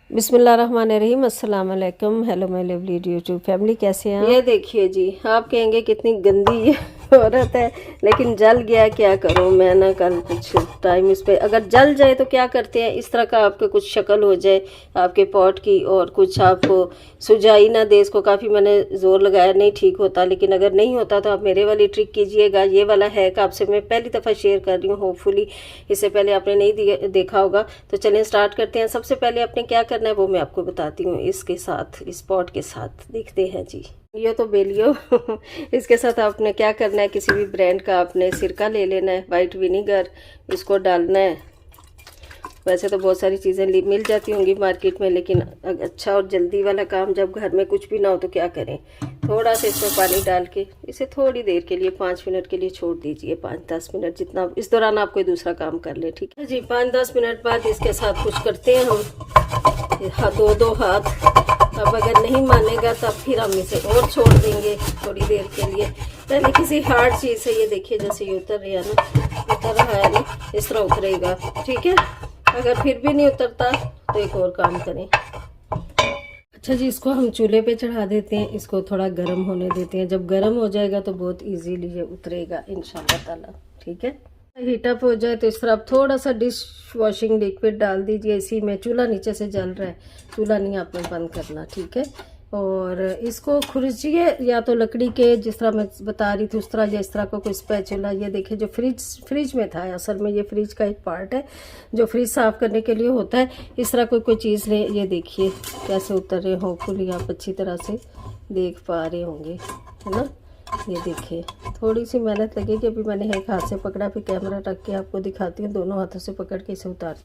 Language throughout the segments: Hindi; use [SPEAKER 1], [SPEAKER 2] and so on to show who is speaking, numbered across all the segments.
[SPEAKER 1] बिस्मिल्लाहिर्रहमानिर्रहीम, अस्सलाम वालेकुम। Hello my lovely YouTube family, कैसे हैं? ये देखिए जी, आप कहेंगे कितनी गंदी ये औरत है, लेकिन जल गया, क्या करूं मैं ना। कल कुछ टाइम इस पे अगर जल जाए तो क्या करते हैं, इस तरह का आपके कुछ शक्ल हो जाए आपके पॉट की और कुछ आपको सुझाई ना दे, इसको काफ़ी मैंने ज़ोर लगाया, नहीं ठीक होता। लेकिन अगर नहीं होता तो आप मेरे वाली ट्रिक कीजिएगा। ये वाला हैक आपसे मैं पहली दफ़ा शेयर कर रही हूँ, होपफुली इससे पहले आपने नहीं देखा होगा। तो चलिए स्टार्ट करते हैं। सबसे पहले आपने क्या करना है वो मैं आपको बताती हूँ। इसके साथ, इस पॉट के साथ देखते हैं जी, ये तो बेलियो इसके साथ आपने क्या करना है, किसी भी ब्रांड का आपने सिरका ले लेना है, वाइट विनीगर, इसको डालना है। वैसे तो बहुत सारी चीज़ें मिल जाती होंगी मार्केट में, लेकिन अच्छा और जल्दी वाला काम जब घर में कुछ भी ना हो तो क्या करें, थोड़ा सा इसमें पानी डाल के इसे थोड़ी देर के लिए 5 मिनट के लिए छोड़ दीजिए। 5-10 मिनट जितना, इस दौरान आप कोई दूसरा काम कर ले, ठीक है जी। 5-10 मिनट बाद इसके साथ कुछ करते हैं हम, दो हाथ। अब अगर नहीं मानेगा तब फिर हम इसे और छोड़ देंगे थोड़ी देर के लिए। पहले किसी हार्ड चीज़ से, ये देखिए जैसे ये उतर रहा है ना, उतर रहा है ना, इस तरह उतरेगा, ठीक है। अगर फिर भी नहीं उतरता तो एक और काम करें। अच्छा जी, इसको हम चूल्हे पे चढ़ा देते हैं, इसको थोड़ा गर्म होने देते हैं। जब गर्म हो जाएगा तो बहुत इजीली ये उतरेगा इंशाल्लाह ताला, ठीक है। हीटअप हो जाए तो इस तरह आप थोड़ा सा डिश वॉशिंग लिक्विड डाल दीजिए इसी में। चूल्हा नीचे से जल रहा है, चूल्हा नहीं आपने बंद करना, ठीक है। और इसको खुरचिए, या तो लकड़ी के जिस तरह मैं बता रही थी उस तरह, या इस तरह का कोई स्पैचुला। ये देखिए जो फ्रिज में था, असल में ये फ्रिज का एक पार्ट है जो फ्रिज साफ़ करने के लिए होता है। इस तरह कोई चीज़ ले, ये देखिए कैसे उतर रहे, होपफुली आप अच्छी तरह से देख पा रहे होंगे, है ना। ये देखिए थोड़ी सी मेहनत लगेगी। अभी मैंने एक हाथ से पकड़ा, फिर कैमरा रख के आपको दिखाती हूँ, दोनों हाथों से पकड़ के इसे उतार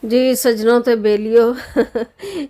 [SPEAKER 1] जी। सजनों तो बेलियो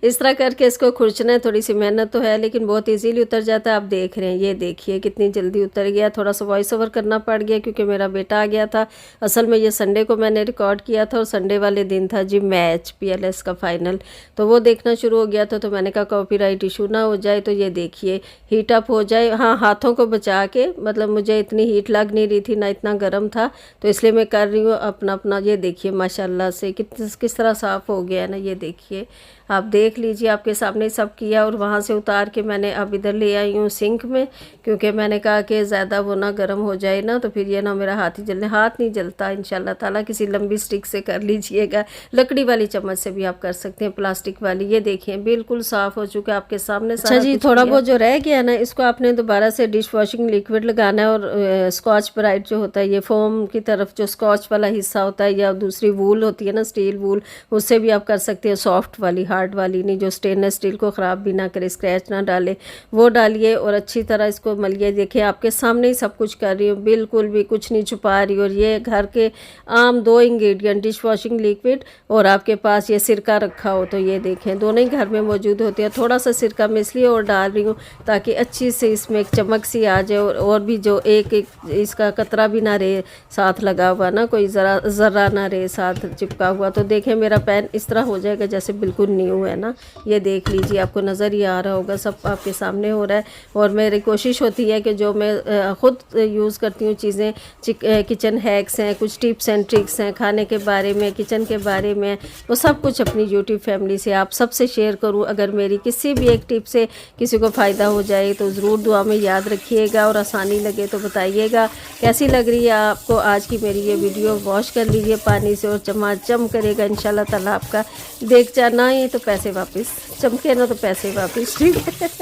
[SPEAKER 1] इस तरह करके इसको खुरचना है। थोड़ी सी मेहनत तो है, लेकिन बहुत इजीली उतर जाता है। आप देख रहे हैं, ये देखिए कितनी जल्दी उतर गया। थोड़ा सा वॉइस ओवर करना पड़ गया क्योंकि मेरा बेटा आ गया था। असल में ये संडे को मैंने रिकॉर्ड किया था और संडे वाले दिन था जी मैच, पीएलएस का फाइनल, तो वो देखना शुरू हो गया था। तो मैंने कहा कॉपीराइट इशू ना हो जाए। तो ये देखिए हीटअप हो जाए, हाँ हाथों को बचा के, मतलब मुझे इतनी हीट लग नहीं रही थी ना इतना गर्म था, तो इसलिए मैं कर रही हूँ अपना अपना। ये देखिए माशाल्लाह से किस तरह साफ़ हो गया है ना। ये देखिए, आप देख लीजिए, आपके सामने सब किया। और वहाँ से उतार के मैंने अब इधर ले आई हूँ सिंक में, क्योंकि मैंने कहा कि ज़्यादा वो ना गर्म हो जाए ना, तो फिर ये ना मेरा हाथ ही जलने। हाथ नहीं जलता इंशाल्लाह ताला, किसी लंबी स्टिक से कर लीजिएगा। लकड़ी वाली चम्मच से भी आप कर सकते हैं, प्लास्टिक वाली। ये देखिए बिल्कुल साफ़ हो चुका है आपके सामने। अच्छा जी, थोड़ा बहुत जो रह गया ना, इसको आपने दोबारा से डिश वॉशिंग लिक्विड लगाना है। और स्कॉच ब्राइट जो होता है, ये फोम की तरफ जो स्कॉच वाला हिस्सा होता है, या दूसरी वूल होती है ना, स्टील वूल, उससे भी आप कर सकते हैं। सॉफ्ट वाली, हार्ड वाली नहीं, जो स्टेनलेस स्टील को ख़राब भी ना करे, स्क्रैच ना डाले, वो डालिए और अच्छी तरह इसको मलिए। देखिए आपके सामने ही सब कुछ कर रही हूँ, बिल्कुल भी कुछ नहीं छुपा रही। और ये घर के आम 2 इंग्रेडिएंट, डिश वॉशिंग लिक्विड और आपके पास ये सिरका रखा हो, तो ये देखें दोनों ही घर में मौजूद होते हैं। थोड़ा सा सिरका मैं इसलिए और डाल रही हूँ ताकि अच्छी से इसमें एक चमक सी आ जाए, और भी जो एक इसका कतरा भी ना रहे साथ लगा हुआ ना, कोई ज़रा ना रहे साथ चिपका हुआ। तो देखें मेरा पैन इस तरह हो जाएगा जैसे बिल्कुल न्यू है ना। ये देख लीजिए, आपको नज़र ही आ रहा होगा, सब आपके सामने हो रहा है। और मेरी कोशिश होती है कि जो मैं ख़ुद यूज़ करती हूँ चीज़ें, किचन हैक्स हैं, कुछ टिप्स एंड ट्रिक्स हैं खाने के बारे में, किचन के बारे में, वो सब कुछ अपनी यूट्यूब फैमिली से आप सबसे शेयर करूँ। अगर मेरी किसी भी एक टिप से किसी को फ़ायदा हो जाए तो ज़रूर दुआ में याद रखिएगा, और आसानी लगे तो बताइएगा कैसी लग रही है आपको आज की मेरी ये वीडियो। वॉश कर लीजिए पानी से और चमाचम करेगा इंशाल्लाह ताला आपका। देख जाना ही तो पैसे वापस, चमके ना तो पैसे वापस, ठीक है।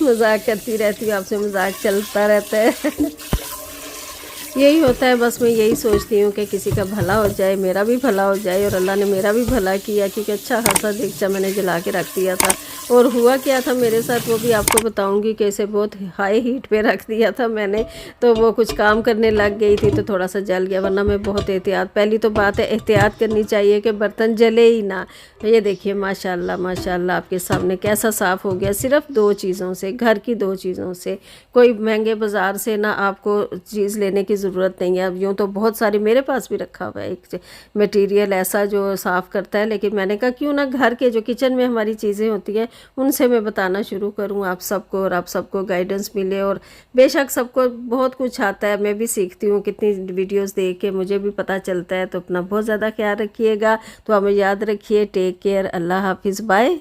[SPEAKER 1] मजाक करती रहती हूँ आपसे, मजाक चलता रहता है। यही होता है बस। मैं यही सोचती हूँ कि किसी का भला हो जाए, मेरा भी भला हो जाए। और अल्लाह ने मेरा भी भला किया, क्योंकि अच्छा खासा देगचा मैंने जला के रख दिया था। और हुआ क्या था मेरे साथ वो भी आपको बताऊंगी, कि इसे बहुत हाई हीट पे रख दिया था मैंने, तो वो कुछ काम करने लग गई थी तो थोड़ा सा जल गया। वरना मैं बहुत एहतियात, पहली तो बात है एहतियात करनी चाहिए कि बर्तन जले ही ना। ये देखिए माशाल्लाह माशाल्लाह आपके सामने कैसा साफ़ हो गया, सिर्फ 2 चीज़ों से, घर की 2 चीज़ों से। कोई महंगे बाज़ार से ना आपको चीज़ लेने की ज़रूरत नहीं है। अब यूँ तो बहुत सारी मेरे पास भी रखा हुआ है एक मटेरियल ऐसा जो साफ़ करता है, लेकिन मैंने कहा क्यों ना घर के जो किचन में हमारी चीज़ें होती हैं उनसे मैं बताना शुरू करूँ आप सबको, और आप सबको गाइडेंस मिले। और बेशक सबको बहुत कुछ आता है, मैं भी सीखती हूँ, कितनी वीडियोस देख के मुझे भी पता चलता है। तो अपना बहुत ज़्यादा ख्याल रखिएगा, तो हमें याद रखिए। टेक केयर, अल्लाह हाफिज़, बाय।